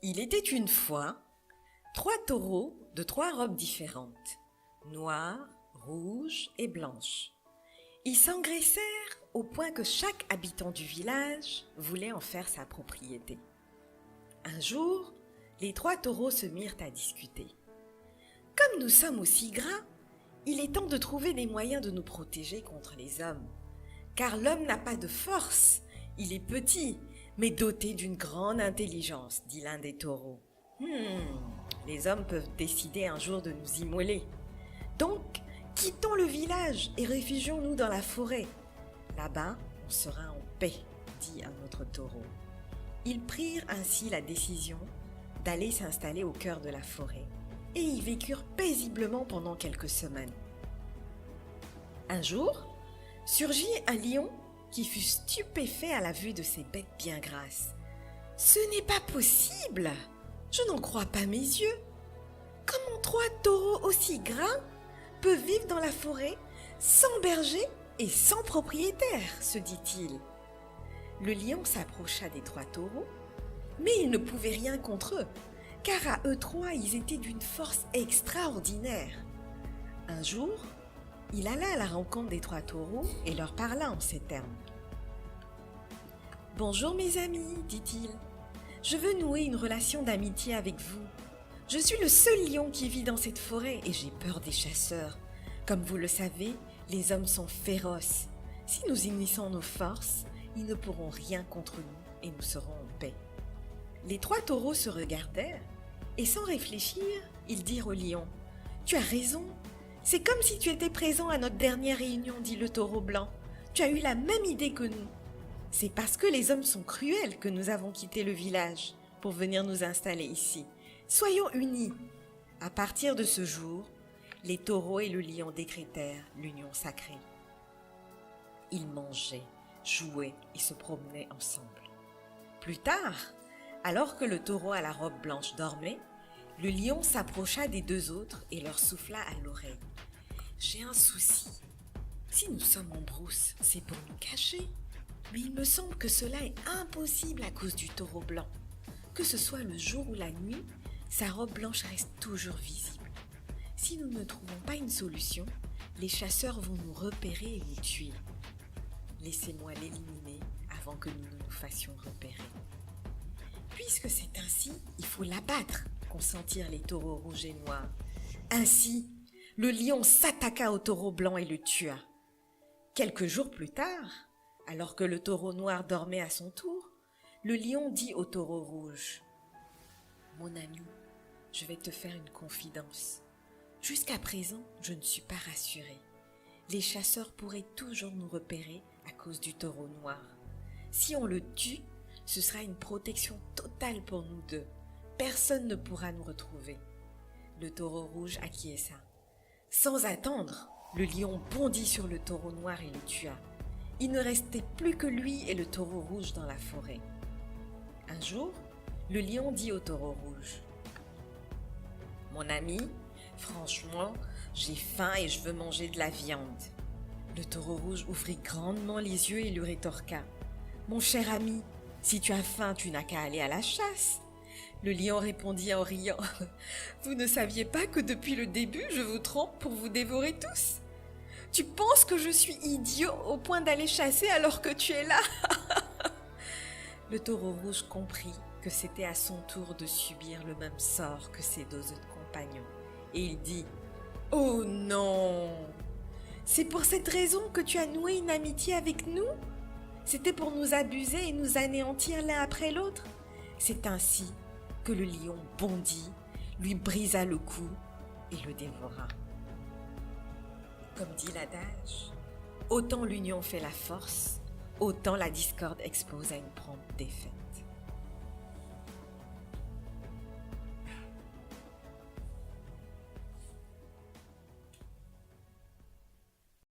Il était une fois 3 taureaux de 3 robes différentes, noires, rouges et blanches. Ils s'engraissèrent au point que chaque habitant du village voulait en faire sa propriété. Un jour, les 3 taureaux se mirent à discuter. Comme nous sommes aussi gras, il est temps de trouver des moyens de nous protéger contre les hommes. Car l'homme n'a pas de force, il est petit, mais doté d'une grande intelligence, dit l'un des taureaux. Les hommes peuvent décider un jour de nous immoler. Donc, quittons le village et réfugions-nous dans la forêt. Là-bas, on sera en paix, dit un autre taureau. Ils prirent ainsi la décision d'aller s'installer au cœur de la forêt et y vécurent paisiblement pendant quelques semaines. Un jour, surgit un lion qui fut stupéfait à la vue de ces bêtes bien grasses. « Ce n'est pas possible! Je n'en crois pas mes yeux! Comment 3 taureaux aussi gras peuvent vivre dans la forêt sans berger et sans propriétaire ?» se dit-il. Le lion s'approcha des 3 taureaux, mais il ne pouvait rien contre eux, car à eux 3, ils étaient d'une force extraordinaire. Un jour, il alla à la rencontre des 3 taureaux et leur parla en ces termes. « Bonjour mes amis, dit-il. Je veux nouer une relation d'amitié avec vous. Je suis le seul lion qui vit dans cette forêt et j'ai peur des chasseurs. Comme vous le savez, les hommes sont féroces. Si nous unissons nos forces, ils ne pourront rien contre nous et nous serons en paix. » Les 3 taureaux se regardèrent et sans réfléchir, ils dirent au lion « Tu as raison, c'est comme si tu étais présent à notre dernière réunion, dit le taureau blanc. Tu as eu la même idée que nous. C'est parce que les hommes sont cruels que nous avons quitté le village pour venir nous installer ici. Soyons unis. » À partir de ce jour, les taureaux et le lion décrétèrent l'union sacrée. Ils mangeaient, jouaient et se promenaient ensemble. Plus tard, alors que le taureau à la robe blanche dormait, le lion s'approcha des 2 autres et leur souffla à l'oreille. « J'ai un souci. Si nous sommes en brousse, c'est pour nous cacher. Mais il me semble que cela est impossible à cause du taureau blanc. Que ce soit le jour ou la nuit, sa robe blanche reste toujours visible. Si nous ne trouvons pas une solution, les chasseurs vont nous repérer et nous tuer. Laissez-moi l'éliminer avant que nous ne nous fassions repérer. » Puisque c'est ainsi, il faut l'abattre, consentirent les taureaux rouges et noirs. Ainsi, le lion s'attaqua au taureau blanc et le tua. Quelques jours plus tard, alors que le taureau noir dormait à son tour, le lion dit au taureau rouge « Mon ami, je vais te faire une confidence. Jusqu'à présent, je ne suis pas rassuré. Les chasseurs pourraient toujours nous repérer à cause du taureau noir. Si on le tue, ce sera une protection totale pour nous 2. Personne ne pourra nous retrouver. » Le taureau rouge acquiesça. Sans attendre, le lion bondit sur le taureau noir et le tua. Il ne restait plus que lui et le taureau rouge dans la forêt. Un jour, le lion dit au taureau rouge « Mon ami, franchement, j'ai faim et je veux manger de la viande. » Le taureau rouge ouvrit grandement les yeux et lui rétorqua « Mon cher ami, si tu as faim, tu n'as qu'à aller à la chasse. » Le lion répondit en riant « Vous ne saviez pas que depuis le début, je vous trompe pour vous dévorer tous? Tu penses que je suis idiot au point d'aller chasser alors que tu es là ?» Le taureau rouge comprit que c'était à son tour de subir le même sort que ses 2 autres compagnons. Et il dit « Oh non! C'est pour cette raison que tu as noué une amitié avec nous? C'était pour nous abuser et nous anéantir l'un après l'autre? » C'est ainsi que le lion bondit, lui brisa le cou et le dévora. Comme dit l'adage, autant l'union fait la force, autant la discorde expose à une prompte défaite.